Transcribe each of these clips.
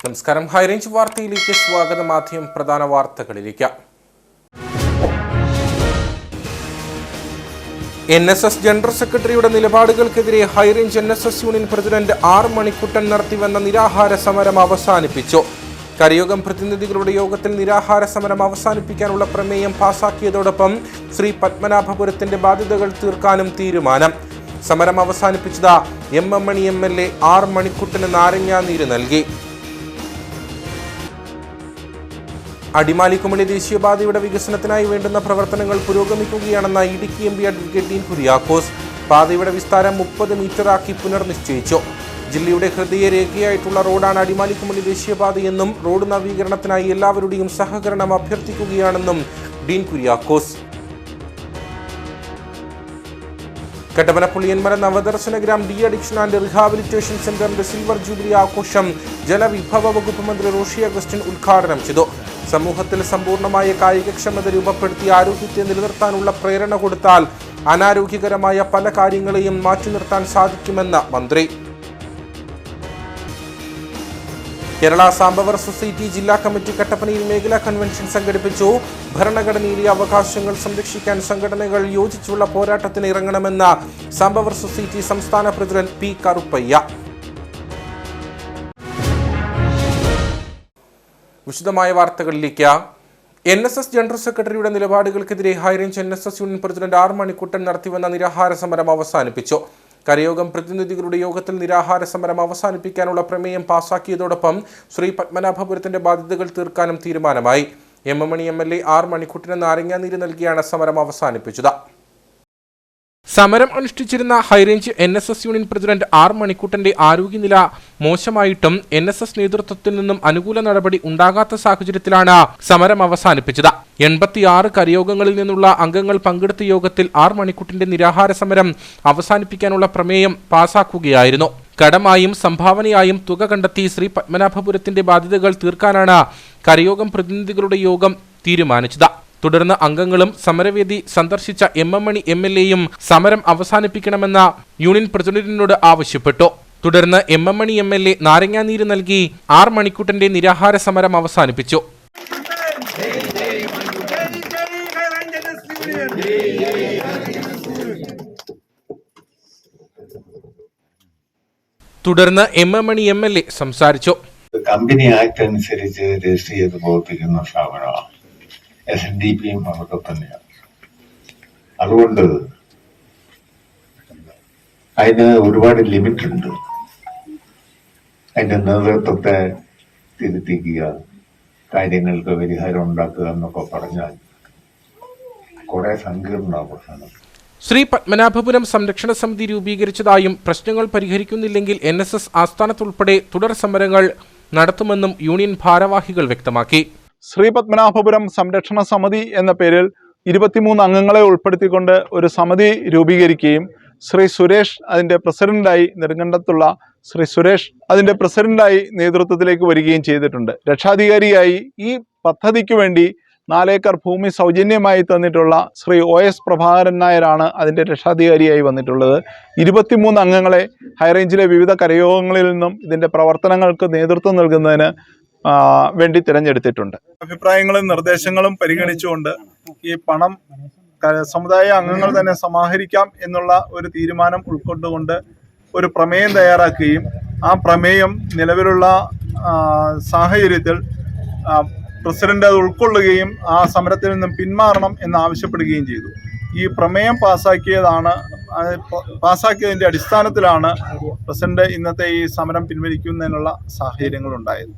നമസ്കാരം. ഹൈറേഞ്ച് വാർത്തയിലേക്ക് സ്വാഗതം. ആദ്യം പ്രധാന വാർത്തകളിലേക്ക്. NSS ജനറൽ സെക്രട്ടറിയുടെ നിലപാടുകൾക്കെതിരെ high range NSS union president R. Manikuttan നടത്തിവന്ന നിരാഹാര സമരം അവസാനിപ്പിച്ചു. കരയോഗം പ്രതിനിധികളുടെ യോഗത്തിൽ നിരാഹാര സമരം അവസാനിപ്പിക്കാനുള്ള പ്രമേയം പാസാക്കിയതോടൊപ്പം ശ്രീ പത്മനാഭപുരത്തിന്റെ ബാധ്യതകൾ തീർക്കാനും തീരുമാനം. സമരം അവസാനിപ്പിച്ചത് M. Mani MLA R. മണിക്കുട്ടന് നാരങ്ങാനീര് നൽകി. അടിമാലി കുമളി ദേശീയപാതയുടെ വികസനത്തിനായി വേണ്ടുന്ന പ്രവർത്തനങ്ങൾ പുരോഗമിക്കുകയാണെന്ന Idukki MP advocate Dean Kuriakose. പാതയുടെ വിസ്താരം 30 മീറ്ററാക്കി പുനർനിശ്ചയിച്ചു. ജില്ലയുടെ ഹൃദയരേഖയായിട്ടുള്ള റോഡാണ് അടിമാലി കുമളി ദേശീയപാതയെന്നും റോഡ് നവീകരണത്തിനായി എല്ലാവരുടെയും സഹകരണം അഭ്യർത്ഥിക്കുകയാണെന്നും Dean Kuriakose. Kattappana Puliyanmala Navadarshana Gram de addiction and rehabilitation സെന്ററിന്റെ സിൽവർ ജൂബിലി ആഘോഷം ജലവിഭവ വകുപ്പ് മന്ത്രി റോഷി അഗസ്റ്റിൻ ഉദ്ഘാടനം ചെയ്തു. സമൂഹത്തിൽ സമ്പൂർണമായ കായികക്ഷമത രൂപപ്പെടുത്തി ആരോഗ്യത്തെ നിലനിർത്താനുള്ള പ്രേരണ കൊടുത്താൽ അനാരോഗ്യകരമായ പല കാര്യങ്ങളെയും മാറ്റി നിർത്താൻ സാധിക്കുമെന്ന് മന്ത്രി. കേരള സാംബവർ സൊസൈറ്റി ജില്ലാ കമ്മിറ്റി കട്ടപ്പനയിൽ മേഖലാ കൺവെൻഷൻ സംഘടിപ്പിച്ചു. ഭരണഘടനയിലെ അവകാശങ്ങൾ സംരക്ഷിക്കാൻ സംഘടനകൾ യോജിച്ചുള്ള പോരാട്ടത്തിന് ഇറങ്ങണമെന്ന സാംബവർ സൊസൈറ്റി സംസ്ഥാന പ്രസിഡന്റ് P. കറുപ്പയ്യ. വിശദമായ വാർത്തകളിലേക്ക്. NSS ജനറൽ സെക്രട്ടറിയുടെ നിലപാടുകൾക്കെതിരെ high range NSS union president R. Manikuttan നടത്തിവന്ന നിരാഹാര സമരം അവസാനിപ്പിച്ചു. കരയോഗം പ്രതിനിധികളുടെ യോഗത്തിൽ നിരാഹാര സമരം അവസാനിപ്പിക്കാനുള്ള പ്രമേയം പാസാക്കിയതോടൊപ്പം ശ്രീ പത്മനാഭപുരത്തിന്റെ ബാധ്യതകൾ തീർക്കാനും തീരുമാനമായി. M. Mani MLA R. മണിക്കുട്ടന് നാരങ്ങാനീര് നൽകിയാണ് സമരം അവസാനിപ്പിച്ചത്. സമരം അനുഷ്ഠിച്ചിരുന്ന high range NSS union president R. മണിക്കുട്ടന്റെ ആരോഗ്യനില മോശമായിട്ടും NSS നേതൃത്വത്തിൽ നിന്നും അനുകൂല നടപടി ഉണ്ടാകാത്ത സാഹചര്യത്തിലാണ് സമരം അവസാനിപ്പിച്ചത്. 86 കരയോഗങ്ങളിൽ നിന്നുള്ള അംഗങ്ങൾ പങ്കെടുത്ത യോഗത്തിൽ R. മണിക്കുട്ടന്റെ നിരാഹാര സമരം അവസാനിപ്പിക്കാനുള്ള പ്രമേയം പാസാക്കുകയായിരുന്നു. കടമായും സംഭാവനയായും തുക കണ്ടെത്തി ശ്രീ പത്മനാഭപുരത്തിന്റെ ബാധ്യതകൾ തീർക്കാനാണ് കരയോഗം പ്രതിനിധികളുടെ യോഗം തീരുമാനിച്ചത്. തുടർന്ന് അംഗങ്ങളും സമരവേദി സന്ദർശിച്ച M. മണി MLAയും സമരം അവസാനിപ്പിക്കണമെന്ന യൂണിയൻ പ്രസിഡന്റിനോട് ആവശ്യപ്പെട്ടു. തുടർന്ന് M. മണി MLA നാരങ്ങാനീര് നൽകി R. മണിക്കുട്ടന്റെ നിരാഹാര സമരം അവസാനിപ്പിച്ചു. തുടർന്ന് M. മണി MLA സംസാരിച്ചു. കമ്പനി ആക്ട് അനുസരിച്ച് രജിസ്റ്റർ ചെയ്ത് പ്രവർത്തിക്കുന്ന സ്ഥാപനമാണ്. SNDPയും അതൊക്കെ തന്നെയാണ്. അതുകൊണ്ട് അതിന് ഒരുപാട് ലിമിറ്റ് ഉണ്ട്. അതിന്റെ നേതൃത്വത്തെ തിരുത്തിക്കുക, കാര്യങ്ങൾക്ക് പരിഹാരം ഉണ്ടാക്കുക എന്നൊക്കെ പറഞ്ഞാൽ കുറെ സങ്കീർണമാണ് പ്രശ്നം. ശ്രീ പത്മനാഭപുരം സംരക്ഷണ സമിതി രൂപീകരിച്ചതായും പ്രശ്നങ്ങൾ പരിഹരിക്കുന്നില്ലെങ്കിൽ NSS ആസ്ഥാനത്തുൾപ്പെടെ തുടർ സമരങ്ങൾ നടത്തുമെന്നും യൂണിയൻ ഭാരവാഹികൾ വ്യക്തമാക്കി. ശ്രീ പത്മനാഭപുരം സംരക്ഷണ സമിതി എന്ന പേരിൽ 23 അംഗങ്ങളെ ഉൾപ്പെടുത്തിക്കൊണ്ട് ഒരു സമിതി രൂപീകരിക്കുകയും ശ്രീ സുരേഷ് അതിൻ്റെ പ്രസിഡന്റായി, നെടുങ്കണ്ടത്തുള്ള ശ്രീ സുരേഷ് അതിൻ്റെ പ്രസിഡന്റായി നേതൃത്വത്തിലേക്ക് വരികയും ചെയ്തിട്ടുണ്ട്. രക്ഷാധികാരിയായി ഈ പദ്ധതിക്ക് വേണ്ടി 4 ഏക്കർ ഭൂമി സൗജന്യമായി തന്നിട്ടുള്ള ശ്രീ OS പ്രഭാകരൻ നായരാണ് അതിൻ്റെ രക്ഷാധികാരിയായി വന്നിട്ടുള്ളത്. 23 അംഗങ്ങളെ ഹൈറേഞ്ചിലെ വിവിധ കരയോഗങ്ങളിൽ നിന്നും ഇതിൻ്റെ പ്രവർത്തനങ്ങൾക്ക് നേതൃത്വം നൽകുന്നതിന് വേണ്ടി തിരഞ്ഞെടുത്തിട്ടുണ്ട്. അഭിപ്രായങ്ങളും നിർദ്ദേശങ്ങളും പരിഗണിച്ചുകൊണ്ട് ഈ പണം സമുദായ അംഗങ്ങൾ തന്നെ സമാഹരിക്കാം എന്നുള്ള ഒരു തീരുമാനം ഉൾക്കൊണ്ടുകൊണ്ട് ഒരു പ്രമേയം തയ്യാറാക്കുകയും ആ പ്രമേയം നിലവിലുള്ള സാഹചര്യത്തിൽ പ്രസിഡന്റ് അത് ഉൾക്കൊള്ളുകയും ആ സമരത്തിൽ നിന്നും പിന്മാറണം എന്ന് ആവശ്യപ്പെടുകയും ചെയ്തു. ഈ പ്രമേയം പാസാക്കിയതിൻ്റെ അടിസ്ഥാനത്തിലാണ് പ്രസിഡന്റ് ഇന്നത്തെ ഈ സമരം പിൻവലിക്കുന്നതിനുള്ള സാഹചര്യങ്ങൾ ഉണ്ടായത്.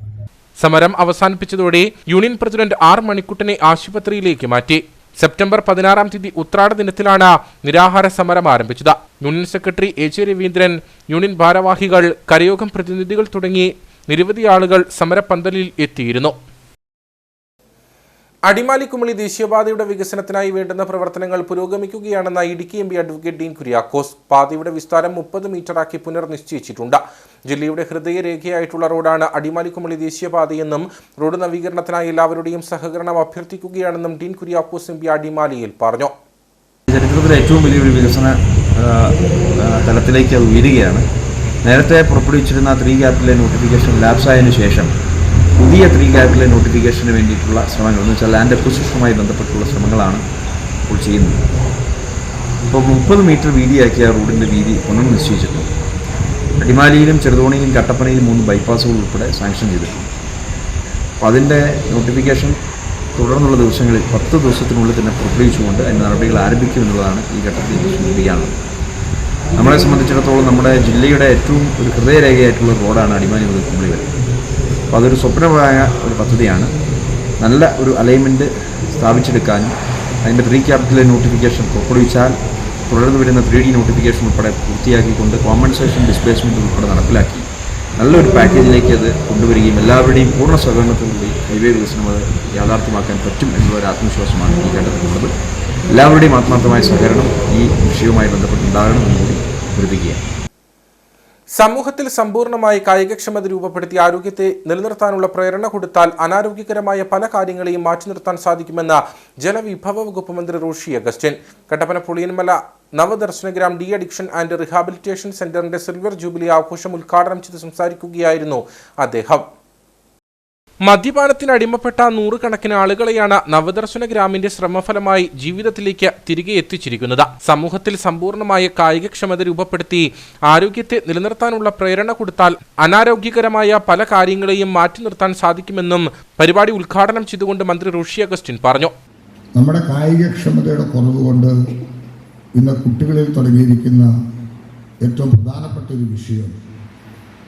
സമരം അവസാനിപ്പിച്ചതോടെ യൂണിയൻ പ്രസിഡന്റ് R. മണിക്കുട്ടനെ ആശുപത്രിയിലേക്ക് മാറ്റി. സെപ്റ്റംബർ 16-ാം തീയതി ഉത്രാട ദിനത്തിലാണ് നിരാഹാര സമരം ആരംഭിച്ചത്. Union secretary A. Raveendran, union ഭാരവാഹികൾ, കരയോഗം പ്രതിനിധികൾ തുടങ്ങി നിരവധി ആളുകൾ സമരപന്തലിൽ എത്തിയിരുന്നു. അടിമാലി കുമളി ദേശീയപാതയുടെ വികസനത്തിനായി വേണ്ടുന്ന പ്രവർത്തനങ്ങൾ പുരോഗമിക്കുകയാണെന്ന Idukki MP advocate Dean Kuriakose. പാതയുടെ വിസ്താരം 30 മീറ്ററാക്കി പുനർനിശ്ചയിച്ചിട്ടുണ്ട്. ജില്ലയുടെ ഹൃദയരേഖയായിട്ടുള്ള റോഡാണ് അടിമാലി കുമളി ദേശീയപാതയെന്നും റോഡ് നവീകരണത്തിനായി എല്ലാവരുടെയും സഹകരണം അഭ്യർത്ഥിക്കുകയാണെന്നും ഡീൻ കുര്യാക്കോസ് MP അടിമാലിയിൽ പറഞ്ഞു. ചരിത്രത്തിലെ ഏറ്റവും വലിയൊരു വികസന തലത്തിലേക്ക് അത് ഉയരുകയാണ്. നേരത്തെ പുറപ്പെടുവിച്ചിരുന്ന 3 ഗ്യാപ് ലൈൻ നോട്ടിഫിക്കേഷൻ ലാപ്സായതിനു ശേഷം പുതിയ 3 ലാബിലെ നോട്ടിഫിക്കേഷന് വേണ്ടിയിട്ടുള്ള ശ്രമങ്ങൾ എന്ന് വെച്ചാൽ ലാൻഡ് അക്വിസിഷനുമായി ബന്ധപ്പെട്ടുള്ള ശ്രമങ്ങളാണ് ഇപ്പോൾ ചെയ്യുന്നത്. ഇപ്പോൾ 30 മീറ്റർ വീതിയാക്കിയ റോഡിൻ്റെ വീതി പുനർനിശ്ചയിച്ചിട്ടുണ്ട്. അടിമാലിയിലും ചെറുതോണിയിലും കട്ടപ്പനയിലും 3 ബൈപ്പാസുകൾ ഉൾപ്പെടെ സാങ്ഷൻ ചെയ്തിട്ടുണ്ട്. അപ്പോൾ അതിൻ്റെ നോട്ടിഫിക്കേഷൻ തുടർന്നുള്ള ദിവസങ്ങളിൽ 10 ദിവസത്തിനുള്ളിൽ തന്നെ പുറപ്പെടുവിച്ചുകൊണ്ട് അതിൻ്റെ നടപടികൾ ആരംഭിക്കുമെന്നുള്ളതാണ് ഈ ഘട്ടത്തിൽ സൂചിപ്പിക്കാനുള്ളത്. നമ്മളെ സംബന്ധിച്ചിടത്തോളം നമ്മുടെ ജില്ലയുടെ ഏറ്റവും ഒരു ഹൃദയരേഖയായിട്ടുള്ള റോഡാണ് അടിമാലി മുതൽ കുമളി വരെ. അപ്പോൾ അതൊരു സ്വപ്നമായ ഒരു പദ്ധതിയാണ്. നല്ല ഒരു അലൈൻമെൻറ്റ് സ്ഥാപിച്ചെടുക്കാനും അതിൻ്റെ 3 ക്യാപിറ്റൽ നോട്ടിഫിക്കേഷൻ പുറപ്പെടുവിച്ചാൽ തുടർന്ന് വരുന്ന 3D നോട്ടിഫിക്കേഷൻ ഉൾപ്പെടെ പൂർത്തിയാക്കിക്കൊണ്ട് കോമ്പൻസേഷൻ ഡിസ്പ്ലേസ്മെൻറ്റ് ഉൾപ്പെടെ നടപ്പിലാക്കി നല്ലൊരു പാക്കേജിലേക്ക് അത് കൊണ്ടുവരികയും എല്ലാവരുടെയും പൂർണ്ണ സഹകരണത്തോടുകൂടി ഹൈവേ വികസനം അത് യാഥാർത്ഥ്യമാക്കാൻ പറ്റും എന്നുള്ള ഒരു ആത്മവിശ്വാസമാണ് ഈ ഘട്ടത്തിലുള്ളത്. എല്ലാവരുടെയും ആത്മാർത്ഥമായ സഹകരണം ഈ വിഷയവുമായി ബന്ധപ്പെട്ടുണ്ടാകണമെന്ന് കൂടി അഭ്യർത്ഥിക്കുകയാണ്. സമൂഹത്തിൽ സമ്പൂർണ്ണമായി കായികക്ഷമത രൂപപ്പെടുത്തി ആരോഗ്യത്തെ നിലനിർത്താനുള്ള പ്രേരണ കൊടുത്താൽ അനാരോഗ്യകരമായ പല കാര്യങ്ങളെയും മാറ്റി നിർത്താൻ സാധിക്കുമെന്ന് ജലവിഭവ വകുപ്പ് മന്ത്രി Roshi Augustine. Kattappana Puliyanmala Navadarshanagram de addiction and rehabilitation സെന്ററിന്റെ സിൽവർ ജൂബിലി ആഘോഷം ഉദ്ഘാടനം ചെയ്ത് സംസാരിക്കുകയായിരുന്നു അദ്ദേഹം. മദ്യപാനത്തിന് അടിമപ്പെട്ട നൂറുകണക്കിന് ആളുകളെയാണ് നവദർശന ഗ്രാമിന്റെ ശ്രമഫലമായി ജീവിതത്തിലേക്ക് തിരികെ എത്തിച്ചിരിക്കുന്നത്. സമൂഹത്തിൽ സമ്പൂർണ്ണമായ കായികക്ഷമത രൂപപ്പെടുത്തി ആരോഗ്യത്തെ നിലനിർത്താനുള്ള പ്രേരണ കൊടുത്താൽ അനാരോഗ്യകരമായ പല കാര്യങ്ങളെയും മാറ്റി നിർത്താൻ സാധിക്കുമെന്നും പരിപാടി ഉദ്ഘാടനം ചെയ്തുകൊണ്ട് മന്ത്രി റോഷി അഗസ്റ്റിൻ പറഞ്ഞു. നമ്മുടെ കായികക്ഷമതയുടെ കുറവ് കൊണ്ട് ഇന്ന് കുട്ടികളിൽ തുടങ്ങിയിരിക്കുന്ന ഏറ്റവും പ്രധാനപ്പെട്ട ഒരു വിഷയം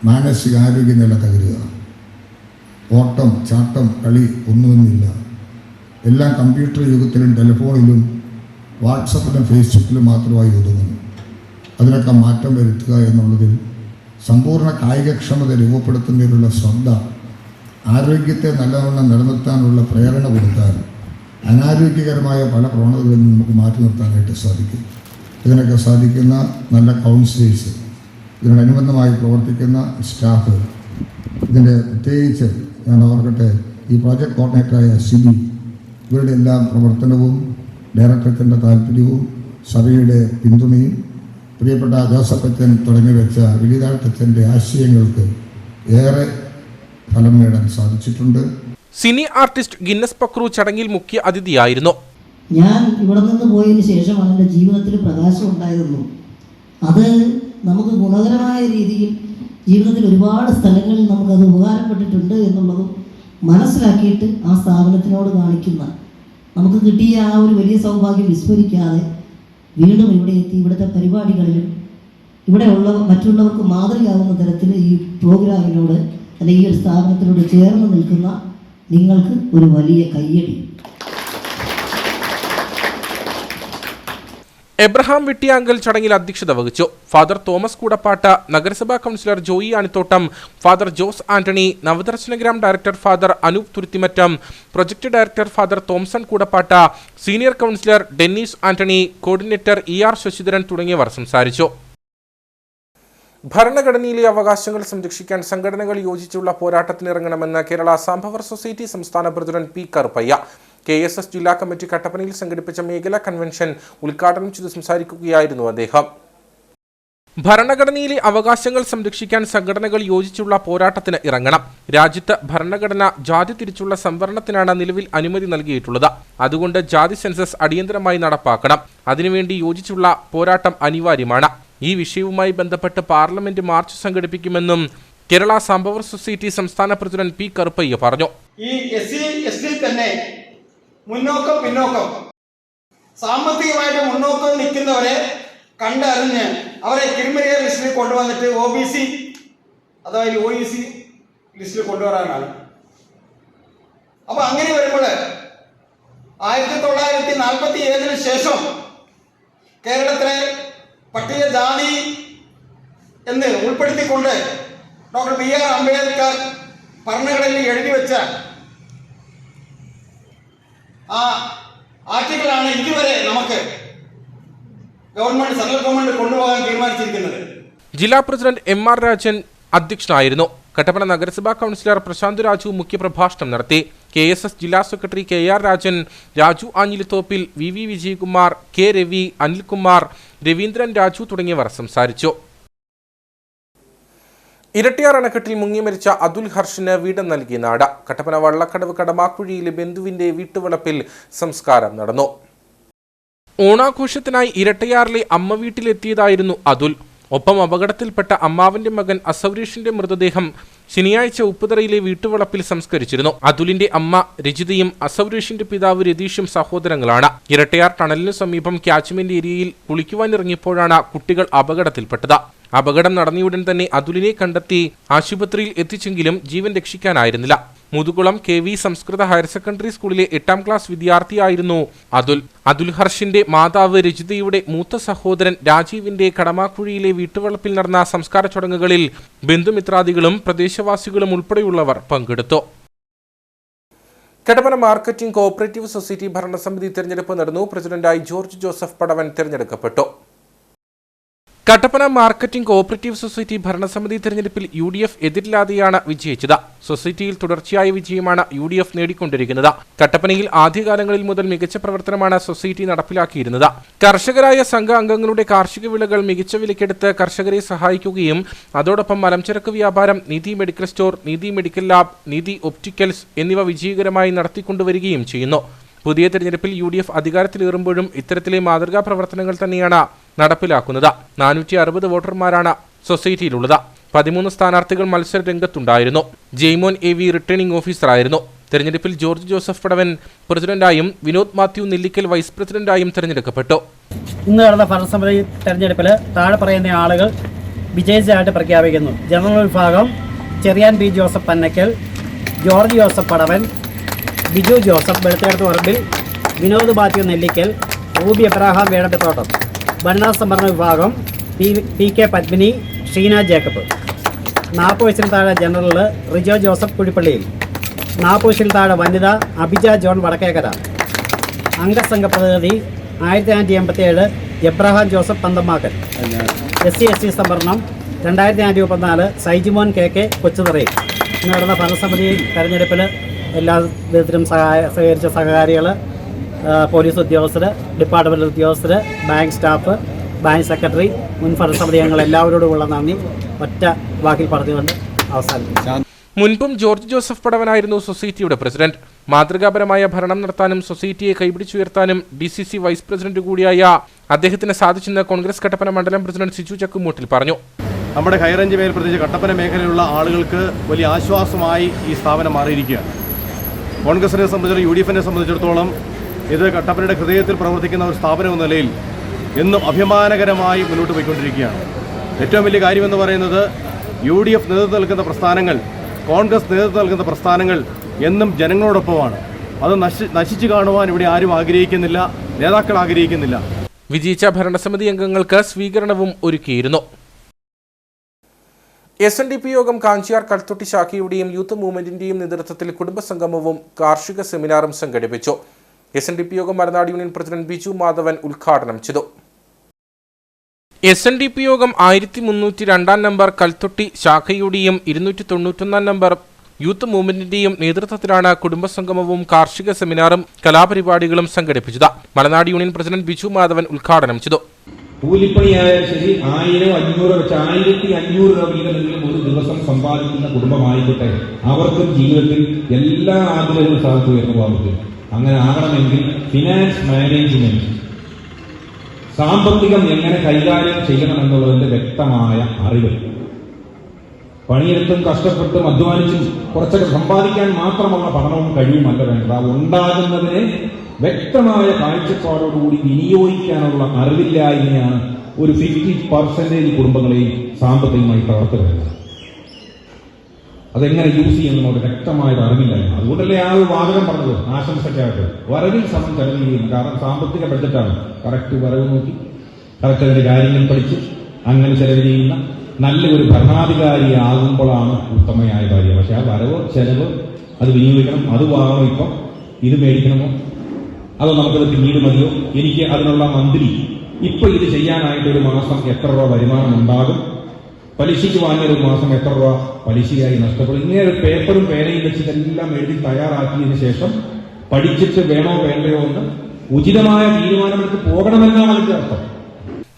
മാനസികാരോഗ്യ നില തകരുക. ഓട്ടം ചാട്ടം കളി ഒന്നുമെന്നില്ല. എല്ലാം കമ്പ്യൂട്ടർ യുഗത്തിലും ടെലിഫോണിലും വാട്സപ്പിലും ഫേസ്ബുക്കിലും മാത്രമായി ഒതുങ്ങുന്നു. അതിനൊക്കെ മാറ്റം വരുത്തുക എന്നുള്ളതിൽ സമ്പൂർണ്ണ കായികക്ഷമത രൂപപ്പെടുത്തുന്നതിലുള്ള ശ്രദ്ധ ആരോഗ്യത്തെ നല്ലവണ്ണം നിലനിർത്താനുള്ള പ്രേരണ കൊടുത്താൽ അനാരോഗ്യകരമായ പല പ്രവണതകളിൽ നമുക്ക് മാറ്റി നിർത്താനായിട്ട് സാധിക്കും. ഇതിനൊക്കെ സാധിക്കുന്ന നല്ല കൗൺസിലേഴ്സ്, ഇതിനോടനുബന്ധമായി പ്രവർത്തിക്കുന്ന സ്റ്റാഫ്, ഇതിൻ്റെ പ്രത്യേകിച്ച് ഞാൻ ഓർക്കട്ടെ ഈ പ്രോജക്റ്റ് കോർഡിനേറ്ററായ സിബി, ഇവരുടെ എല്ലാം പ്രവർത്തനവും ഡയറക്ടറേറ്റിൻ്റെ താല്പര്യവും സഭയുടെ പിന്തുണയും പ്രിയപ്പെട്ട ജോസഫ് അച്ഛൻ തുടങ്ങി വെച്ച വലിയതാഴ്ത്തച്ഛൻ്റെ ആശയങ്ങൾക്ക് ഏറെ ഫലം നേടാൻ സാധിച്ചിട്ടുണ്ട്. സിനി ആർട്ടിസ്റ്റ് ഗിന്നസ് പക്രു ചടങ്ങിൽ മുഖ്യ അതിഥിയായിരുന്നു. ഞാൻ ഇവിടെ നിന്ന് പോയതിന് ശേഷമാണ് എൻ്റെ ജീവിതത്തിൽ പ്രകാശം ഉണ്ടായതെന്നും അത് നമുക്ക് ഗുണകരമായ രീതിയിൽ ജീവിതത്തിൽ ഒരുപാട് സ്ഥലങ്ങളിൽ നമുക്കത് ഉപകാരപ്പെട്ടിട്ടുണ്ട് എന്നുള്ളതും മനസ്സിലാക്കിയിട്ട് ആ സ്ഥാപനത്തിനോട് കാണിക്കുന്ന നമുക്ക് കിട്ടിയ ആ ഒരു വലിയ സൗഭാഗ്യം വിസ്മരിക്കാതെ വീണ്ടും ഇവിടെ എത്തി ഇവിടുത്തെ പരിപാടികളിലും ഇവിടെയുള്ള മറ്റുള്ളവർക്ക് മാതൃകയാവുന്ന തരത്തിൽ ഈ പ്രോഗ്രാമിനോട് അല്ലെങ്കിൽ ഈ ഒരു സ്ഥാപനത്തിനോട് ചേർന്ന് നിൽക്കുന്ന നിങ്ങൾക്ക് ഒരു വലിയ കയ്യടി. എബ്രഹാം വിട്ടിയാങ്കൽ ചടങ്ങിൽ അധ്യക്ഷത വഹിച്ചു. ഫാദർ തോമസ് കൂടപ്പാട്ട്, നഗരസഭാ councillor Joy Anithottam, father Jose Antony, Navadarshanagram director father Anoop Thuruthimattam, project director father Thomson Koodappattu, senior councillor Dennis Antony, coordinator ER Sasidharan തുടങ്ങിയവർ സംസാരിച്ചു. ഭരണഘടനയിലെ അവകാശങ്ങൾ സംരക്ഷിക്കാൻ സംഘടനകൾ യോജിച്ചുള്ള പോരാട്ടത്തിനിറങ്ങണമെന്ന് കേരള സാംബവർ സൊസൈറ്റി സംസ്ഥാന പ്രസിഡന്റ് P. കറുപ്പയ്യ. KSS ജില്ലാ കമ്മിറ്റി കട്ടപ്പനയിൽ സംഘടിപ്പിച്ച മേഖലാ കൺവെൻഷൻ ഉദ്ഘാടനം ചെയ്ത് സംസാരിക്കുകയായിരുന്നു അദ്ദേഹം. ഭരണഘടനയിലെ അവകാശങ്ങൾ സംരക്ഷിക്കാൻ സംഘടനകൾ യോജിച്ചുള്ള പോരാട്ടത്തിന് ഇറങ്ങണം. രാജ്യത്ത് ഭരണഘടന ജാതി തിരിച്ചുള്ള സംവരണത്തിനാണ് നിലവിൽ അനുമതി നൽകിയിട്ടുള്ളത്. അതുകൊണ്ട് ജാതി സെൻസസ് അടിയന്തരമായി നടപ്പാക്കണം. അതിനുവേണ്ടി യോജിച്ചുള്ള പോരാട്ടം അനിവാര്യമാണ്. ഈ വിഷയവുമായി ബന്ധപ്പെട്ട് പാർലമെന്റ് മാർച്ച് സംഘടിപ്പിക്കുമെന്നും കേരള സാംബവർ സൊസൈറ്റി സംസ്ഥാന പ്രസിഡന്റ് P. കറുപ്പയ്യ പറഞ്ഞു. ഈ SC തന്നെ മുന്നോക്കം പിന്നോക്കം സാമ്പത്തികമായിട്ട് മുന്നോക്കം നിൽക്കുന്നവരെ കണ്ടറിഞ്ഞ് അവരെ ക്രിമിനൽ ലിസ്റ്റിൽ കൊണ്ടുവന്നിട്ട് OBC അതായത് OEC ലിസ്റ്റിൽ കൊണ്ടുവരാനാണ്. അപ്പൊ അങ്ങനെ വരുമ്പോൾ 1947 ശേഷം കേരളത്തിലെ പട്ടികജാതി എന്ന് ഉൾപ്പെടുത്തിക്കൊണ്ട് ഡോക്ടർ BR അംബേദ്കർ ഭരണഘടനയിൽ എഴുതി വെച്ച ആ ആർട്ടിക്കിളാണ് ഇതുവരെ നമുക്ക് സെൻട്രൽ ഗവൺമെന്റ് കൊണ്ടുപോകാൻ തീരുമാനിച്ചിരിക്കുന്നത്. ജില്ലാ പ്രസിഡന്റ് MR രാജൻ അധ്യക്ഷനായിരുന്നു. കട്ടപ്പന നഗരസഭാ കൗൺസിലർ പ്രശാന്ത് രാജു മുഖ്യപ്രഭാഷണം നടത്തി. KSS ജില്ലാ secretary KR Rajan, Raju ആഞ്ഞിലിത്തോപ്പിൽ, VV Vijayakumar, K. Ravi, Anilkumar, Raveendran Raju തുടങ്ങിയവർ സംസാരിച്ചു. ഇരട്ടിയാർ അണക്കെട്ടിൽ മുങ്ങി മരിച്ച അതുൽ ഹർഷിന് വീട് നൽകി നാട്. കട്ടപ്പന വള്ളക്കടവ് കടമാക്കുഴിയിലെ ബന്ധുവിന്റെ വീട്ടുവളപ്പിൽ സംസ്കാരം നടന്നു. ഓണാഘോഷത്തിനായി ഇരട്ടയാറിലെ അമ്മ വീട്ടിലെത്തിയതായിരുന്നു അതുൽ. ഒപ്പം അപകടത്തിൽപ്പെട്ട അമ്മാവന്റെ മകൻ അസൗരീഷിന്റെ മൃതദേഹം ശനിയാഴ്ച ഉപ്പുതറയിലെ വീട്ടുവളപ്പിൽ സംസ്കരിച്ചിരുന്നു. അതുലിന്റെ അമ്മ രജിതയും അസൗരീഷിന്റെ പിതാവ് രതീഷും സഹോദരങ്ങളാണ്. ഇരട്ടയാർ ടണലിനു സമീപം ക്യാച്ച്മെന്റ് ഏരിയയിൽ കുളിക്കുവാനിറങ്ങിയപ്പോഴാണ് കുട്ടികൾ അപകടത്തിൽപ്പെട്ടത്. അപകടം നടന്നയുടൻ തന്നെ അതുലിനെ കണ്ടെത്തി ആശുപത്രിയിൽ എത്തിച്ചെങ്കിലും ജീവൻ രക്ഷിക്കാനായിരുന്നില്ല. മുതുകുളം KV സംസ്കൃത ഹയർ സെക്കൻഡറി സ്കൂളിലെ 8ാം ക്ലാസ് വിദ്യാർത്ഥിയായിരുന്നു അതുൽ. അതുൽ ഹർഷിന്റെ മാതാവ് രജിതയുടെ മൂത്ത സഹോദരൻ രാജീവിന്റെ കടമാക്കുഴിയിലെ വീട്ടുവളപ്പിൽ നടന്ന സംസ്കാര ചടങ്ങുകളിൽ ബന്ധുമിത്രാദികളും പ്രദേശവാസികളും ഉൾപ്പെടെയുള്ളവർ പങ്കെടുത്തു. കട്ടപ്പന മാർക്കറ്റിംഗ് കോഓപ്പറേറ്റീവ് സൊസൈറ്റി ഭരണസമിതി തെരഞ്ഞെടുപ്പ് നടന്നു. പ്രസിഡന്റായി ജോർജ് ജോസഫ് പടവൻ തെരഞ്ഞെടുക്കപ്പെട്ടു. കട്ടപ്പന മാർക്കറ്റിംഗ് കോഓപ്പറേറ്റീവ് സൊസൈറ്റി ഭരണസമിതി തെരഞ്ഞെടുപ്പിൽ UDF എതിരില്ലാതെയാണ് വിജയിച്ചത്. സൊസൈറ്റിയിൽ തുടർച്ചയായ വിജയമാണ് UDF നേടിക്കൊണ്ടിരിക്കുന്നത്. കട്ടപ്പനയിൽ ആദ്യകാലങ്ങളിൽ മുതൽ മികച്ച പ്രവർത്തനമാണ് സൊസൈറ്റി നടപ്പിലാക്കിയിരുന്നത്. കർഷകരായ സംഘ അംഗങ്ങളുടെ കാർഷിക വിളകൾ മികച്ച വിലക്കെടുത്ത് കർഷകരെ സഹായിക്കുകയും അതോടൊപ്പം മലംചരക്ക് വ്യാപാരം, നീതി മെഡിക്കൽ സ്റ്റോർ, നീതി മെഡിക്കൽ ലാബ്, നീതി ഒപ്റ്റിക്കൽസ് എന്നിവ വിജയകരമായി നടത്തിക്കൊണ്ടുവരികയും ചെയ്യുന്നു. പുതിയ തെരഞ്ഞെടുപ്പിൽ UDF അധികാരത്തിലേറുമ്പോഴും ഇത്തരത്തിലെ മാതൃകാ പ്രവർത്തനങ്ങൾ തന്നെയാണ് നടപ്പിലാക്കുന്നത്. 460 വോട്ടർമാരാണ് സൊസൈറ്റിയിലുള്ളത്. 13 സ്ഥാനാർത്ഥികൾ മത്സര രംഗത്തുണ്ടായിരുന്നു. ജെയ്മോൻ AV റിട്ടേണിംഗ് ഓഫീസറായിരുന്നു. തെരഞ്ഞെടുപ്പിൽ ജോർജ് ജോസഫ് പടവൻ പ്രസിഡന്റായും വിനോദ് മാത്യു നെല്ലിക്കൽ വൈസ് പ്രസിഡന്റായും തെരഞ്ഞെടുക്കപ്പെട്ടു. ഇന്ന് നടന്ന ഭരണസമിതി തെരഞ്ഞെടുപ്പിൽ താഴെ പറയുന്ന ആളുകൾ വിജയിച്ചതായിട്ട് പ്രഖ്യാപിക്കുന്നു. ജനറൽ വിഭാഗം Cherian B Joseph Pannakkal, George Joseph Padavan, Biju Joseph Veluthedathu Parambil, Vinod Mathew Nellikkal, Ruby Abraham Vedappathottam. വനിതാ സംവരണ വിഭാഗം PK പത്മിനി, ഷീന ജേക്കബ്. 40 വയസ്സിന് താഴെ ജനറൽ റിജോ ജോസഫ് കുഴിപ്പള്ളിയിൽ. 40 വയസ്സിന് താഴെ വനിത അഭിജ ജോൺ വടക്കേക്കര. അംഗസംഘ പ്രതിനിധി 1987 എബ്രഹാം ജോസഫ് പന്തമാക്കൽ. SC/ST സംവരണം 2234 സൈജിമോൻ KK കൊച്ചുതറയിൽ. ഇന്ന് നടന്ന ഭരണസമിതി തെരഞ്ഞെടുപ്പിൽ എല്ലാ വിധത്തിലും സഹകരിച്ച സഹകാരികൾ, പോലീസ് ഉദ്യോഗസ്ഥർ, ഡിപ്പാർട്ട്മെൻറ്റ് ഉദ്യോഗസ്ഥർ, ബാങ്ക് സ്റ്റാഫ്, ബാങ്ക് സെക്രട്ടറി, മുൻ ഭരണസമിതി അംഗങ്ങൾ എല്ലാവരോടുമുള്ള നന്ദി ഒറ്റ വാക്കിൽ പറഞ്ഞുകൊണ്ട് അവസാനിപ്പിച്ചു. മുൻപും ജോർജ് ജോസഫ് പടവനായിരുന്നു സൊസൈറ്റിയുടെ പ്രസിഡന്റ്. മാതൃകാപരമായ ഭരണം നടത്താനും സൊസൈറ്റിയെ കൈപിടിച്ചുയർത്താനും DCC വൈസ് പ്രസിഡന്റ് കൂടിയായ അദ്ദേഹത്തിന് സാധിച്ചെന്ന് കോൺഗ്രസ് കട്ടപ്പന മണ്ഡലം പ്രസിഡന്റ് സിജു ചക്കുമൂട്ടിൽ പറഞ്ഞു. നമ്മുടെ ഹൈറേഞ്ച് മേൽ പ്രത്യേകിച്ച് കട്ടപ്പന മേഖലയിലുള്ള ആളുകൾക്ക് വലിയ ആശ്വാസമായി ഈ സ്ഥാപനം മാറിയിരിക്കുകയാണ്. കോൺഗ്രസിനെ സംബന്ധിച്ചിടത്തോളം UDFനെ സംബന്ധിച്ചിടത്തോളം ഇത് കട്ടപ്പനയുടെ ഹൃദയത്തിൽ പ്രവർത്തിക്കുന്ന ഒരു സ്ഥാപനം എന്ന നിലയിൽ എന്നും അഭിമാനകരമായി മുന്നോട്ട് പോയിക്കൊണ്ടിരിക്കുകയാണ്. ഏറ്റവും വലിയ കാര്യമെന്ന് പറയുന്നത് UDF നേതൃത്വം നൽകുന്ന പ്രസ്ഥാനങ്ങൾ, കോൺഗ്രസ് നേതൃത്വം നൽകുന്ന പ്രസ്ഥാനങ്ങൾ എന്നും ജനങ്ങളോടൊപ്പമാണ്. അത് നശിച്ചു കാണുവാൻ ഇവിടെ ആരും ആഗ്രഹിക്കുന്നില്ല, നേതാക്കൾ ആഗ്രഹിക്കുന്നില്ല. വിജയിച്ച ഭരണസമിതി അംഗങ്ങൾക്ക് സ്വീകരണവും ഒരുക്കിയിരുന്നു. SNDP യോഗം കാഞ്ചിയാർ കൽത്തൊട്ടി ശാഖയുടെയും യൂത്ത് മൂവ്മെന്റിന്റെയും നേതൃത്വത്തിൽ കുടുംബസംഗമവും കാർഷിക സെമിനാറും സംഘടിപ്പിച്ചു. SNDP യോഗം മലനാട് യൂണിയൻ പ്രസിഡന്റ് ബിജു മാധവൻ ഉദ്ഘാടനം ചെയ്തു. SNDP യോഗം 1302 നമ്പർ കൽത്തൊട്ടി ശാഖയുടെയും 291 നമ്പർ യൂത്ത് മൂവ്മെന്റിന്റെയും നേതൃത്വത്തിലാണ് കുടുംബസംഗമവും കാർഷിക സെമിനാറും കലാപരിപാടികളും സംഘടിപ്പിച്ചത്. മലനാട് യൂണിയൻ പ്രസിഡന്റ് ബിജു മാധവൻ ഉദ്ഘാടനം ചെയ്തു. കൂലിപ്പണിയായാലും ശരി 1000, 500 വെച്ച് 1500 രൂപ വീതമെങ്കിലും ഒരു ദിവസം സമ്പാദിക്കുന്ന കുടുംബമായിക്കോട്ടെ, അവർക്കും ജീവിതത്തിൽ എല്ലാ ആഗ്രഹങ്ങളും സാധിച്ചു ഉയർന്നു പോകാൻ പറ്റും. അങ്ങനെ ആകണമെങ്കിൽ ഫിനാൻസ് മാനേജ്മെന്റ്, സാമ്പത്തികം എങ്ങനെ കൈകാര്യം ചെയ്യണമെന്നുള്ളതിന്റെ വ്യക്തമായ അറിവ്, പണിയെടുത്തും കഷ്ടപ്പെട്ടും അധ്വാനിച്ചും കുറച്ചൊക്കെ സമ്പാദിക്കാൻ മാത്രമുള്ള പഠനവും കഴിവുമല്ല വേണ്ടത്. ഉണ്ടാകുന്നതിനെ വ്യക്തമായ കാഴ്ചപ്പാടോടുകൂടി വിനിയോഗിക്കാനുള്ള അറിവില്ലായ്മയാണ് ഒരു 50% കുടുംബങ്ങളെയും സാമ്പത്തികമായി തകർത്തുകയാണ്. അതെങ്ങനെ യൂസ് ചെയ്യുന്നതിനോട് വ്യക്തമായ അറിവില്ലായ്മ. അതുകൊണ്ടല്ലേ ആ ഒരു വാചകം പറഞ്ഞത് ആശംസയ്ക്കായിട്ട് വരവിൽ സമം ചെലവ് ചെയ്യുന്നു. കാരണം സാമ്പത്തിക ബഡ്ജറ്റാണ്. കറക്റ്റ് വരവ് നോക്കി കറക്റ്റ് അതിന്റെ കാര്യങ്ങൾ പഠിച്ച് അങ്ങനെ ചെലവ് ചെയ്യുന്ന നല്ലൊരു ഭരണാധികാരിയാകുമ്പോഴാണ് ഉത്തമയായ കാര്യം. പക്ഷെ ആ വരവ് ചെലവ് അത് വിനിയോഗിക്കണം. അത് വാങ്ങണോ, ഇപ്പം ഇത് മേടിക്കണമോ, അതോ നമുക്കത് പിന്നീട് മതിയോ, എനിക്ക് അതിനുള്ള മന്ത്രി ഇപ്പൊ ഇത് ചെയ്യാനായിട്ട് ഒരു മാസം എത്ര രൂപ വരുമാനം ഉണ്ടാകും, പലിശയ്ക്ക് വാങ്ങിയൊരു മാസം എത്ര രൂപ പലിശയായി നഷ്ടപ്പെടും. ഇങ്ങനെ ഒരു പേപ്പറും പേനയും വെച്ച് ഇതെല്ലാം എഴുതി തയ്യാറാക്കിയതിനു ശേഷം പഠിച്ചിട്ട് വേണോ വേണ്ടയോ എന്ന് ഉചിതമായ തീരുമാനമെടുത്ത് പോകണമെന്നാണ് അതിന്റെ അർത്ഥം.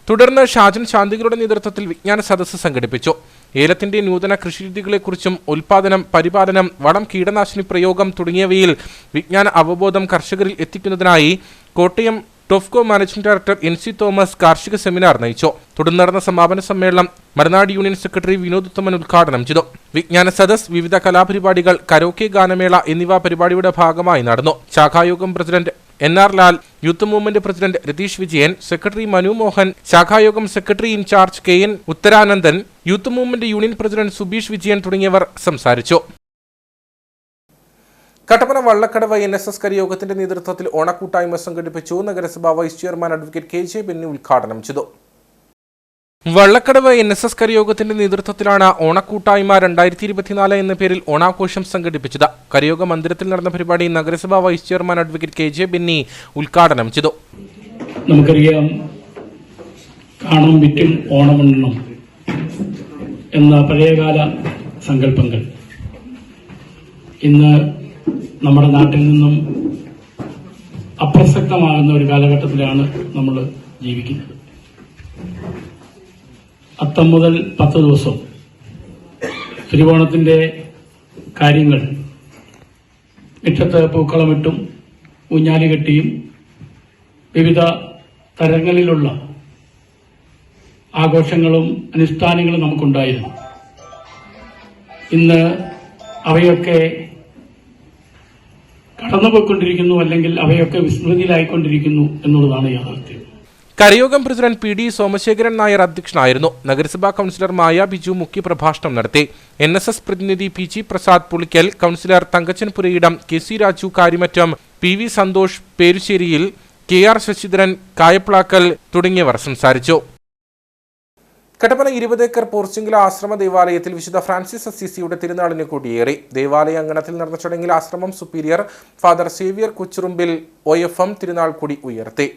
തുടർന്ന് ഷാജൻ ശാന്തികളുടെ നേതൃത്വത്തിൽ വിജ്ഞാന സദസ്സ് സംഘടിപ്പിച്ചു. ഏലത്തിന്റെ നൂതന കൃഷിരീതികളെക്കുറിച്ചും ഉൽപാദനം, പരിപാലനം, വളം, കീടനാശിനി പ്രയോഗം തുടങ്ങിയവയിൽ വിജ്ഞാന അവബോധം കർഷകരിൽ എത്തിക്കുന്നതിനായി Kottayam Tofco managing director NC Thomas കാർഷിക സെമിനാർ നയിച്ചു. തുടർന്ന് നടന്ന സമാപന സമ്മേളനം മറുനാട് യൂണിയൻ സെക്രട്ടറി വിനോദ് ഉത്തമൻ ഉദ്ഘാടനം ചെയ്തു. വിജ്ഞാന സദസ്, വിവിധ കലാപരിപാടികൾ, കരോക്കെ ഗാനമേള എന്നിവ പരിപാടിയുടെ ഭാഗമായി നടന്നു. ശാഖായോഗം president NR Lal, youth movement president Ratheesh Vijayan, secretary Manu Mohan, ശാഖായോഗം secretary in charge KN Utharanandan, youth movement union president Subeesh Vijayan തുടങ്ങിയവർ സംസാരിച്ചു. കട്ടപ്പന വള്ളക്കടവ് NSS കരിയോഗത്തിന്റെ നേതൃത്വത്തിൽ ഓണക്കൂട്ടായ്മ സംഘടിപ്പിച്ചു. നഗരസഭാ vice chairman advocate KJ Benny ഉദ്ഘാടനം ചെയ്തു. വള്ളക്കടവ് NSS കരിയോഗത്തിന്റെ നേതൃത്വത്തിലാണ് ഓണക്കൂട്ടായ്മ 2024 എന്ന പേരിൽ ഓണാഘോഷം സംഘടിപ്പിച്ചത്. കരിയോഗ മന്ദിരത്തിൽ നടന്ന പരിപാടി നഗരസഭാ vice chairman advocate KJ Benny ഉദ്ഘാടനം ചെയ്തു. നമുക്കറിയാം, കാണും വിറ്റും ഓണമുണ്ണണം എന്ന പഴയകാല സങ്കല്പങ്ങൾ ഇന്ന് നമ്മുടെ നാട്ടിൽ നിന്നും അപ്രസക്തമാകുന്ന ഒരു കാലഘട്ടത്തിലാണ് നമ്മൾ ജീവിക്കുന്നത്. അത്തം മുതൽ 10 ദിവസം തിരുവോണത്തിന്റെ കാര്യങ്ങൾ മുറ്റത്ത് പൂക്കളമിട്ടും ഊഞ്ഞാലി കെട്ടിയും വിവിധ തരങ്ങളിലുള്ള ആഘോഷങ്ങളും അനുഷ്ഠാനങ്ങളും നമുക്കുണ്ടായിരുന്നു. ഇന്ന് അവയൊക്കെ കടന്നുപോയിക്കൊണ്ടിരിക്കുന്നു, അല്ലെങ്കിൽ അവയൊക്കെ വിസ്മൃതിയിലായിക്കൊണ്ടിരിക്കുന്നു എന്നുള്ളതാണ് യാഥാർത്ഥ്യം. കരയോഗം പ്രസിഡന്റ് PD സോമശേഖരൻ നായർ അധ്യക്ഷനായിരുന്നു. നഗരസഭാ കൌൺസിലർ മായ ബിജു മുഖ്യപ്രഭാഷണം നടത്തി. NSS പ്രതിനിധി PG Prasad Pulikkal, councillor Thankachan Purayidam, KC Raju Karyamattam, PV Santhosh Perusseriyil, KR Sasidharan Kayaplakkal തുടങ്ങിയവർ സംസാരിച്ചു. കട്ടപ്പന 20 ഏക്കർ പോർച്ചിങ്കല ആശ്രമ ദേവാലയത്തിൽ വിശുദ്ധ ഫ്രാൻസിസ് അസീസിയുടെ തിരുനാളിന് കൊടിയേറി. ദേവാലയ അങ്കണത്തിൽ നടന്ന ചടങ്ങിൽ ആശ്രമം സുപ്പീരിയർ ഫാദർ സേവ്യർ കൊച്ചുറുമ്പിൽ OFM തിരുനാൾ കൊടി ഉയർത്തി.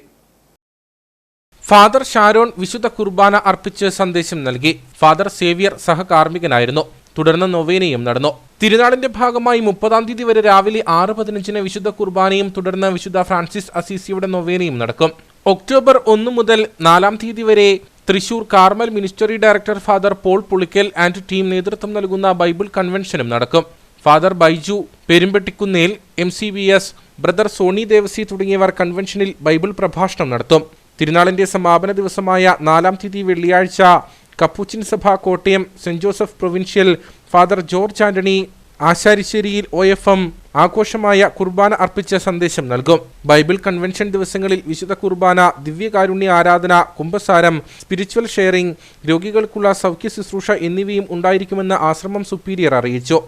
ഫാദർ ഷാരോൺ വിശുദ്ധ കുർബാന അർപ്പിച്ച് സന്ദേശം നൽകി. ഫാദർ സേവ്യർ സഹകാർമ്മികനായിരുന്നു. തുടർന്ന് നൊവേനയും നടന്നു. തിരുനാളിന്റെ ഭാഗമായി 30-ാം തീയതി വരെ രാവിലെ 6:15 വിശുദ്ധ കുർബാനയും തുടർന്ന് വിശുദ്ധ ഫ്രാൻസിസ് അസീസിയുടെ നൊവേനയും നടക്കും. ഒക്ടോബർ 1 മുതൽ 4-ാം തീയതി വരെ Thrissur Carmel ministry director father Paul Pulikkal and team നേതൃത്വം നൽകുന്ന ബൈബിൾ കൺവെൻഷനും നടക്കും. Father Baiju Perumpettikunnel, MCBS, brother Soni Devasy തുടങ്ങിയവർ കൺവെൻഷനിൽ ബൈബിൾ പ്രഭാഷണം നടത്തും. തിരുനാളിന്റെ സമാപന ദിവസമായ 4-ാം തീയതി വെള്ളിയാഴ്ച കപ്പുച്ചിൻ സഭ Kottayam saint Joseph provincial father George Antony Asharisseriyil OFM ആഘോഷമായ കുർബാന അർപ്പിച്ച് സന്ദേശം നൽകും. ബൈബിൾ കൺവെൻഷൻ ദിവസങ്ങളിൽ വിശുദ്ധ കുർബാന, ദിവ്യകാരുണ്യ ആരാധന, കുംഭസാരം, സ്പിരിച്വൽ ഷെയറിംഗ്, രോഗികൾക്കുള്ള സൗഖ്യ ശുശ്രൂഷ എന്നിവയും ഉണ്ടായിരിക്കുമെന്ന് ആശ്രമം സുപ്പീരിയർ അറിയിച്ചു.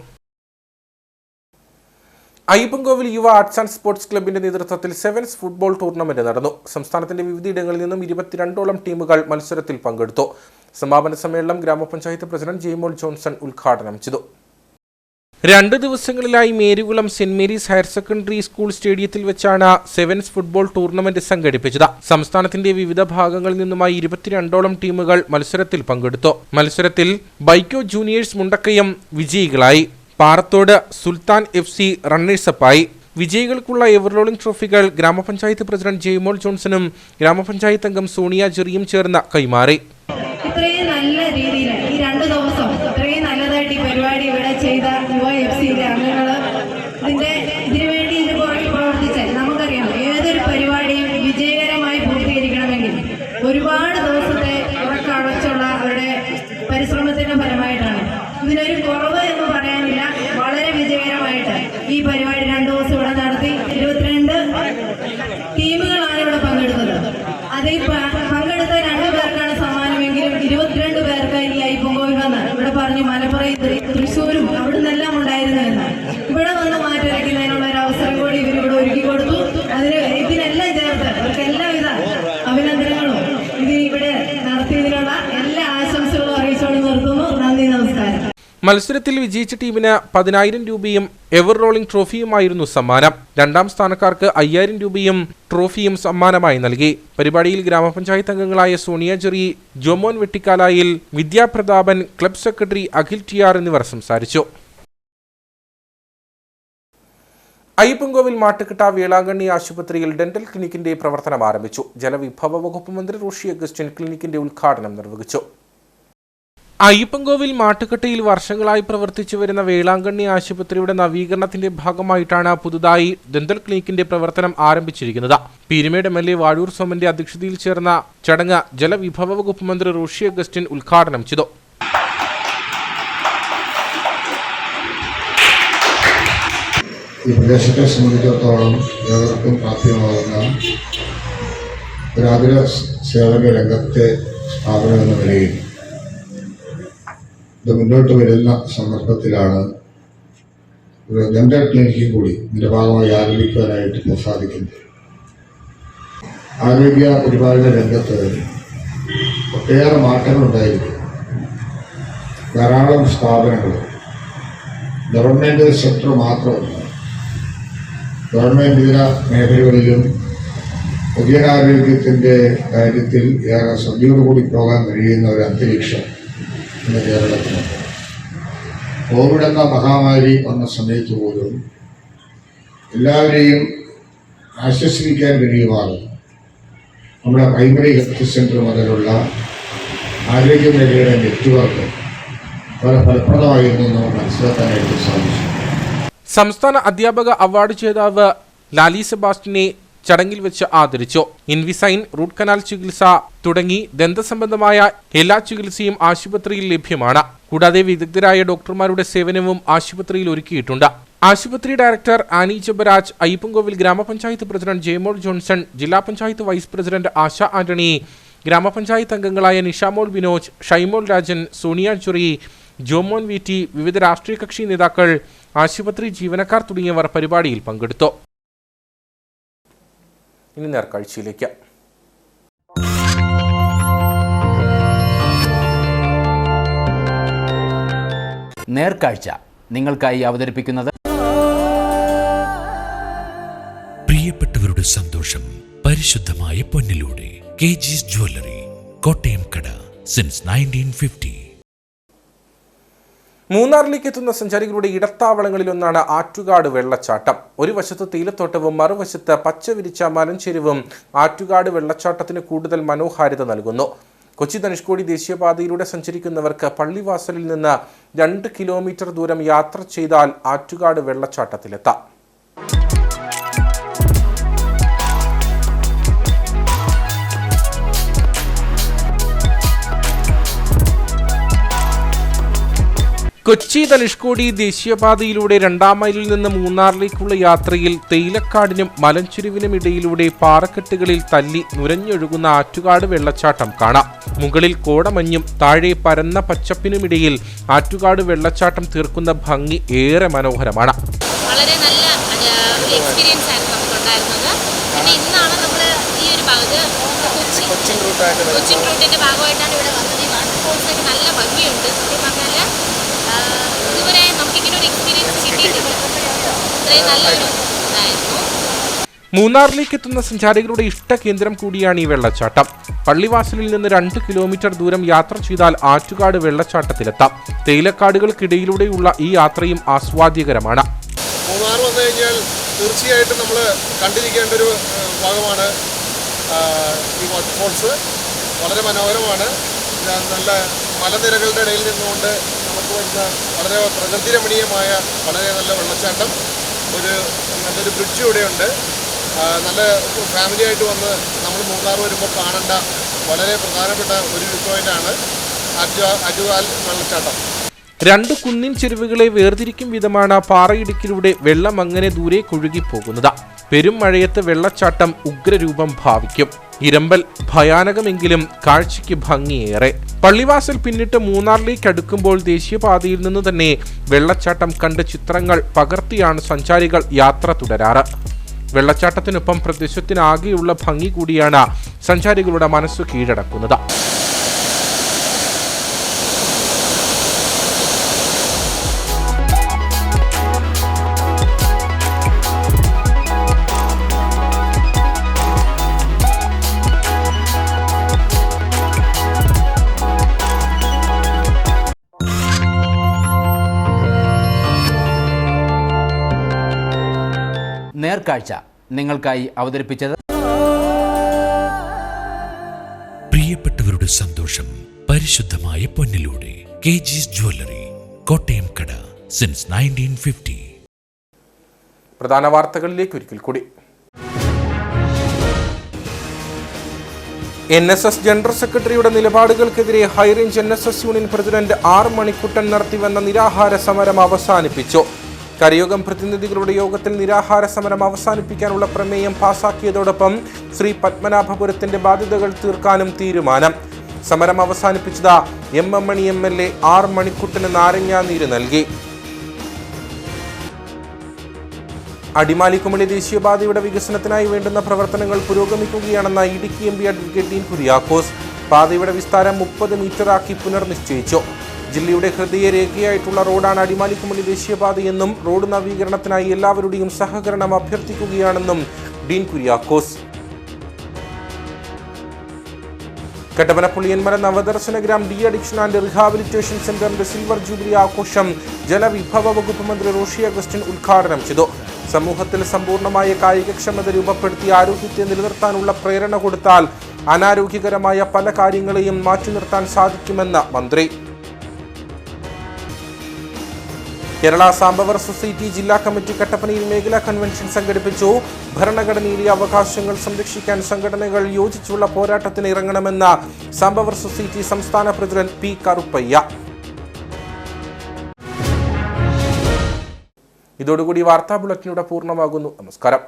അയ്യപ്പൻകോവിൽ യുവ ആർട്സ് ആൻഡ് സ്പോർട്സ് ക്ലബിന്റെ നേതൃത്വത്തിൽ സെവൻസ് ഫുട്ബോൾ ടൂർണമെന്റ് നടന്നു. സംസ്ഥാനത്തിന്റെ വിവിധയിടങ്ങളിൽ നിന്നും 22ഓളം ടീമുകൾ മത്സരത്തിൽ പങ്കെടുത്തു. സമാപന സമ്മേളനം ഗ്രാമപഞ്ചായത്ത് പ്രസിഡന്റ് ജെയ്മോൾ ജോൺസൺ ഉദ്ഘാടനം ചെയ്തു. 2 ദിവസങ്ങളിലായി Marykulam saint Mary's higher secondary school സ്റ്റേഡിയത്തിൽ വെച്ചാണ് സെവൻസ് ഫുട്ബോൾ ടൂർണമെന്റ് സംഘടിപ്പിച്ചത്. സംസ്ഥാനത്തിന്റെ വിവിധ ഭാഗങ്ങളിൽ നിന്നുമായി 22ഓളം ടീമുകൾ മത്സരത്തിൽ പങ്കെടുത്തു. മത്സരത്തിൽ ബൈക്കോ ജൂനിയേഴ്സ് മുണ്ടക്കയം വിജയികളായി. പാറത്തോട് സുൽത്താൻ FC റണ്ണേഴ്സപ്പായി. വിജയികൾക്കുള്ള എവർറോളിംഗ് ട്രോഫികൾ ഗ്രാമപഞ്ചായത്ത് പ്രസിഡന്റ് ജെയ്മോൾ ജോൺസണും ഗ്രാമപഞ്ചായത്ത് അംഗം സോണിയ ജെറിയും ചേർന്ന് കൈമാറി. ഇത്രയും നല്ല രീതിയിൽ ഈ 2 ദിവസം ഇത്രയും നല്ലതായിട്ട് ഈ പരിപാടി ഇവിടെ ചെയ്ത UIFCയിലെ അംഗങ്ങൾ ഇതിനുവേണ്ടി ഇതിന് പുറകിൽ പ്രവർത്തിച്ച നമുക്കറിയാം, ഏതൊരു പരിപാടിയും വിജയകരമായി പൂർത്തീകരിക്കണമെങ്കിൽ ഒരുപാട് ദിവസത്തെ ഉറക്കടച്ചുള്ള അവരുടെ പരിശ്രമത്തിന്റെ ഫലമായിട്ടാണ്. ഇതിനൊരു കുറവ് എന്ന് പറയാനില്ല. വളരെ വിജയകരമായിട്ട് ഈ പരിപാടി 2 ദിവസം ഇവിടെ നടത്തി. 22 ടീമുകളാണ് ഇവിടെ പങ്കെടുത്തത്. അതിൽ പങ്കെടുത്ത 2 പേർക്കാണ് സമ്മാനമെങ്കിലും 22 പേർക്ക് ഈ അയ്യപ്പൻകോവിൽ വന്ന് ഇവിടെ പറഞ്ഞു മലപ്പുറം തൃശ്ശൂരും അവിടെ നിന്നെല്ലാം ഉണ്ടായിരുന്നതെന്ന് ഇവിടെ വന്ന് മാറ്റിവയ്ക്കുന്നതിനുള്ള ഒരു അവസരം കൂടി ഇവരിവിടെ ഒരുക്കി കൊടുത്തു. ഇതിനെല്ലാം ചേർത്ത് അവർക്ക് എല്ലാവിധ അഭിനന്ദനങ്ങളും ഇത് ഇവിടെ നടത്തിയതിനുള്ള എല്ലാ ആശംസകളും അറിയിച്ചുകൊണ്ട് നിർത്തുന്നു. നന്ദി, നമസ്കാരം. മത്സരത്തിൽ വിജയിച്ച ടീമിന് 10,000 രൂപയും എവർ റോളിംഗ് ട്രോഫിയുമായിരുന്നു സമ്മാനം. 2ാം സ്ഥാനക്കാർക്ക് 5,000 രൂപയും ട്രോഫിയും സമ്മാനമായി നൽകി. പരിപാടിയിൽ ഗ്രാമപഞ്ചായത്ത് അംഗങ്ങളായ Sonia Jerry, Jomon Vettikalayil, Vidyaprathapan, club secretary Akhil TR എന്നിവർ സംസാരിച്ചു. അയ്യപ്പൻകോവിൽ മാട്ടുകിട്ട വേളാങ്കണ്ണി ആശുപത്രിയിൽ ഡെന്റൽ ക്ലിനിക്കിന്റെ പ്രവർത്തനം ആരംഭിച്ചു. ജലവിഭവ വകുപ്പ് മന്ത്രി റോഷി അഗസ്റ്റിൻ ക്ലിനിക്കിന്റെ ഉദ്ഘാടനം നിർവഹിച്ചു. അയ്യപ്പൻകോവിൽ മാട്ടുകെട്ടയിൽ വർഷങ്ങളായി പ്രവർത്തിച്ചു വരുന്ന വേളാങ്കണ്ണി ആശുപത്രിയുടെ നവീകരണത്തിന്റെ ഭാഗമായിട്ടാണ് പുതുതായി ഡെന്റൽ ക്ലിനിക്കിന്റെ പ്രവർത്തനം ആരംഭിച്ചിരിക്കുന്നത്. പീരുമേട് MLA വാഴൂർ സോമന്റെ അധ്യക്ഷതയിൽ ചേർന്ന ചടങ്ങ് ജലവിഭവ വകുപ്പ് മന്ത്രി റോഷി അഗസ്റ്റിൻ ഉദ്ഘാടനം ചെയ്തു. ഈ പ്രദേശത്തെ സംബന്ധിച്ചിടത്തോളം ഏവർക്കും പ്രാപ്യമാകുന്ന ഒരു ആതുര സേവന രംഗത്തെ സ്ഥാപനം എന്ന നിലയിൽ ഇത് മുന്നോട്ട് വരുന്ന സന്ദർഭത്തിലാണ് ഒരു ഡെന്റൽ ക്ലിനിക്കും കൂടി ഇതിന്റെ ഭാഗമായി ആരംഭിക്കാനായിട്ട് ഇപ്പോൾ സാധിക്കുന്നത്. ആരോഗ്യ പരിപാലന രംഗത്ത് ഒട്ടേറെ മാറ്റങ്ങളുണ്ടായിരിക്കും. ധാരാളം സ്ഥാപനങ്ങൾ ഗവൺമെന്റ് സെക്ടർ മാത്രമല്ല, ഗവൺമെന്റ് ഇതര മേഖലകളിലും പൊതുജനാരോഗ്യത്തിൻ്റെ കാര്യത്തിൽ ഏറെ ശ്രദ്ധയോടുകൂടി പോകാൻ കഴിയുന്ന ഒരു അന്തരീക്ഷം ഇന്ന് കേരളത്തിലുണ്ട്. കോവിഡ് എന്ന മഹാമാരി വന്ന സമയത്ത് പോലും എല്ലാവരെയും ആശ്വസിപ്പിക്കാൻ കഴിയുമാകും നമ്മുടെ പ്രൈമറി ഹെൽത്ത് സെൻ്റർ മുതലുള്ള ആരോഗ്യ മേഖലയുടെ നെറ്റ്വർക്ക് വളരെ ഫലപ്രദമായിരുന്നു നമുക്ക് മനസ്സിലാക്കാനായിട്ട് സാധിച്ചു. സംസ്ഥാന അധ്യാപക അവാർഡ് ജേതാവ് ലാലി സെബാസ്റ്റിനെ ചടങ്ങിൽ വെച്ച് ആദരിച്ചു. ഇൻവിസൈൻ, റൂട്ട് കനാൽ ചികിത്സ തുടങ്ങി ദന്തസംബന്ധമായ എല്ലാ ചികിത്സയും ആശുപത്രിയിൽ ലഭ്യമാണ്. കൂടാതെ വിദഗ്ധരായ ഡോക്ടർമാരുടെ സേവനവും ആശുപത്രിയിൽ ഒരുക്കിയിട്ടുണ്ട്. ആശുപത്രി ഡയറക്ടർ ആനി ജബരാജ്, അയ്യപ്പൻകോവിൽ ഗ്രാമപഞ്ചായത്ത് പ്രസിഡന്റ് ജയമോൾ ജോൺസൺ, ജില്ലാ പഞ്ചായത്ത് വൈസ് പ്രസിഡന്റ് ആശ ആന്റണി, ഗ്രാമപഞ്ചായത്ത് അംഗങ്ങളായ നിഷാമോൾ ബിനോജ്, ഷൈമോൾ രാജൻ, സോണിയ ചുറി, ജോമോൻ VT, വിവിധ രാഷ്ട്രീയ കക്ഷി നേതാക്കൾ, ആശുപത്രി ജീവനക്കാർ തുടങ്ങിയവർ പരിപാടിയിൽ പങ്കെടുത്തു. ഇനി നേർക്കാഴ്ചയിലേക്ക്. നേർക്കാഴ്ച നിങ്ങൾക്കായി അവതരിപ്പിക്കുന്നത് പ്രിയപ്പെട്ടവരുടെ സന്തോഷം പരിശുദ്ധമായ പൊന്നിലൂടെ KG's ജ്വല്ലറി, കോട്ടയം കട, സിൻസ് 1950. മൂന്നാറിലേക്ക് എത്തുന്ന സഞ്ചാരികളുടെ ഇടത്താവളങ്ങളിലൊന്നാണ് ആറ്റുകാട് വെള്ളച്ചാട്ടം. ഒരു വശത്ത് തേയിലത്തോട്ടവും മറുവശത്ത് പച്ച വിരിച്ച മലഞ്ചെരിവും ആറ്റുകാട് വെള്ളച്ചാട്ടത്തിന് കൂടുതൽ മനോഹാരിത നൽകുന്നു. കൊച്ചി ധനുഷ്കോടി ദേശീയപാതയിലൂടെ സഞ്ചരിക്കുന്നവർക്ക് പള്ളിവാസലിൽ നിന്ന് 2 കിലോമീറ്റർ ദൂരം യാത്ര ചെയ്താൽ ആറ്റുകാട് വെള്ളച്ചാട്ടത്തിലെത്താം. കൊച്ചി ധനുഷ്കോടി ദേശീയപാതയിലൂടെ 2-ാം മൈലിൽ നിന്ന് മൂന്നാറിലേക്കുള്ള യാത്രയിൽ തേയിലക്കാടിനും മലഞ്ചെരിവിനും ഇടയിലൂടെ പാറക്കെട്ടുകളിൽ തല്ലി നുരഞ്ഞൊഴുകുന്ന ആറ്റുകാട് വെള്ളച്ചാട്ടം കാണാം. മുകളിൽ കോടമഞ്ഞും താഴെ പരന്ന പച്ചപ്പിനുമിടയിൽ ആറ്റുകാട് വെള്ളച്ചാട്ടം തീർക്കുന്ന ഭംഗി ഏറെ മനോഹരമാണ്. വളരെ നല്ല ഒരു എക്സ്പീരിയൻസ് ആയിരുന്നു നമുക്കുണ്ടായിരുന്നത്. പിന്നെ ഇന്നാണ് നമ്മൾ ഈ ഒരു ഭാഗത്ത് കൊച്ചിൻ റൂട്ടിന്റെ ഭാഗമായിട്ടാണ് ഇവിടെ വന്നത്. ഈ വാട്ടർഫോൾസൊക്കെ നല്ല ഭംഗിയുണ്ട്. സത്യം പറഞ്ഞാൽ ഇതുവരെ നമുക്കിങ്ങനെ ഒരു എക്സ്പീരിയൻസ് കിട്ടിയിട്ടില്ല. അത്രയും നല്ലൊരു ഇതായിരുന്നു. മൂന്നാറിലേക്ക് എത്തുന്ന സഞ്ചാരികളുടെ ഇഷ്ട കേന്ദ്രം കൂടിയാണ് ഈ വെള്ളച്ചാട്ടം. പള്ളിവാസലിൽ നിന്ന് 2 കിലോമീറ്റർ ദൂരം യാത്ര ചെയ്താൽ ആറ്റുകാട് വെള്ളച്ചാട്ടത്തിലെത്താം. തേയിലക്കാടുകൾക്കിടയിലൂടെയുള്ള ഈ യാത്രയും ആസ്വാദ്യകരമാണ്. മൂന്നാർ വന്നു കഴിഞ്ഞാൽ തീർച്ചയായിട്ടും നമ്മൾ കണ്ടിരിക്കേണ്ട ഒരു ഭാഗമാണ് ഈ വാട്ടർഫോൾസ്. വളരെ മനോഹരമാണ്. നല്ല മലനിരകളുടെ ഇടയിൽ നിന്നുകൊണ്ട് നമുക്ക് വരുന്ന വളരെ പ്രകൃതി രമണീയമായ വളരെ നല്ല വെള്ളച്ചാട്ടം. നല്ലൊരു ബ്രിഡ്ജ് ഇവിടെയുണ്ട്. നല്ല ഫാമിലിയായിട്ട് വന്ന് നമ്മൾ മൂന്നാർ വരുമ്പോൾ കാണേണ്ട വളരെ പ്രധാനപ്പെട്ട ഒരു വ്യൂ പോയിന്റാണ് ആറ്റുകാൽ വെള്ളച്ചാട്ടം. 2 കുന്നിൻ ചെരുവുകളെ വേർതിരിക്കും വിധമാണ് പാറയിടുക്കിലൂടെ വെള്ളം അങ്ങനെ ദൂരെ കൊഴുകിപ്പോകുന്നത്. പെരും മഴയത്ത് വെള്ളച്ചാട്ടം ഉഗ്രരൂപം ഭാവിക്കും. ഇരമ്പൽ ഭയാനകമെങ്കിലും കാഴ്ചയ്ക്ക് ഭംഗിയേറെ. പള്ളിവാസൽ പിന്നിട്ട് മൂന്നാറിലേക്ക് അടുക്കുമ്പോൾ ദേശീയപാതയിൽ നിന്ന് തന്നെ വെള്ളച്ചാട്ടം കണ്ട് ചിത്രങ്ങൾ പകർത്തിയാണ് സഞ്ചാരികൾ യാത്ര തുടരാറ്. വെള്ളച്ചാട്ടത്തിനൊപ്പം പ്രദേശത്തിനാകെയുള്ള ഭംഗി കൂടിയാണ് സഞ്ചാരികളുടെ മനസ്സു കീഴടക്കുന്നത്. നേർക്കാഴ്ച നിങ്ങൾക്കായി അവതരിപ്പിച്ചത് പ്രിയപ്പെട്ടവരുടെ സന്തോഷം പരിശുദ്ധമായ പൊന്നിലൂടെ KG's Jewelry, കോട്ടയം കട since 1950. പ്രധാന വാർത്തകളിലേക്ക് ഒരിക്കൽ കൂടി. NSS ജനറൽ സെക്രട്ടറിയുടെ നിലപാടുകൾക്കെതിരെ high range NSS union president R Manikuttan നടത്തിവന്ന നിരാഹാര സമരം അവസാനിപ്പിച്ചു. കരയോഗം പ്രതിനിധികളുടെ യോഗത്തിൽ നിരാഹാര സമരം അവസാനിപ്പിക്കാനുള്ള പ്രമേയം പാസാക്കിയതോടൊപ്പം ശ്രീ പത്മനാഭപുരത്തിന്റെ ബാധ്യതകൾ തീർക്കാനും തീരുമാനം. സമരം അവസാനിപ്പിച്ചത് M. മണി MLA ആർ മണിക്കുട്ടന് നാരങ്ങാനീര് നൽകി. അടിമാലി കുമളി ദേശീയപാതയുടെ വികസനത്തിനായി വേണ്ടുന്ന പ്രവർത്തനങ്ങൾ പുരോഗമിക്കുകയാണെന്ന Idukki MP advocate Dean Kuriakose. പാതയുടെ വിസ്താരം 30 മീറ്ററാക്കി പുനർനിശ്ചയിച്ചു. ജില്ലയുടെ ഹൃദയരേഖയായിട്ടുള്ള റോഡാണ് അടിമാലി കുമളി ദേശീയപാതയെന്നും റോഡ് നവീകരണത്തിനായി എല്ലാവരുടെയും സഹകരണം അഭ്യർത്ഥിക്കുകയാണെന്നും Dean Kuriakose. Kattappana Puliyanmala Navadarshana Gram de addiction and rehabilitation സെന്ററിന്റെ സിൽവർ ജൂബിലി ആഘോഷം ജലവിഭവ വകുപ്പ് മന്ത്രി റോഷി അഗസ്റ്റിൻ ഉദ്ഘാടനം ചെയ്തു. സമൂഹത്തിൽ സമ്പൂർണ്ണമായ കായികക്ഷമത രൂപപ്പെടുത്തി ആരോഗ്യത്തെ നിലനിർത്താനുള്ള പ്രേരണ കൊടുത്താൽ അനാരോഗ്യകരമായ പല കാര്യങ്ങളെയും മാറ്റി നിർത്താൻ സാധിക്കുമെന്ന് മന്ത്രി. കേരള സാംബവർ സൊസൈറ്റി ജില്ലാ കമ്മിറ്റി കട്ടപ്പനയിൽ മേഖലാ കൺവെൻഷൻ സംഘടിപ്പിച്ചു. ഭരണഘടനയിലെ അവകാശങ്ങൾ സംരക്ഷിക്കാൻ സംഘടനകൾ യോജിച്ചുള്ള പോരാട്ടത്തിന് ഇറങ്ങണമെന്ന സാംബവർ സൊസൈറ്റി സംസ്ഥാന പ്രസിഡന്റ് P. കറുപ്പയ്യ. ഇതോടുകൂടി വാർത്താ ബുള്ളറ്റിൻ പൂർണ്ണമാകുന്നു. നമസ്കാരം.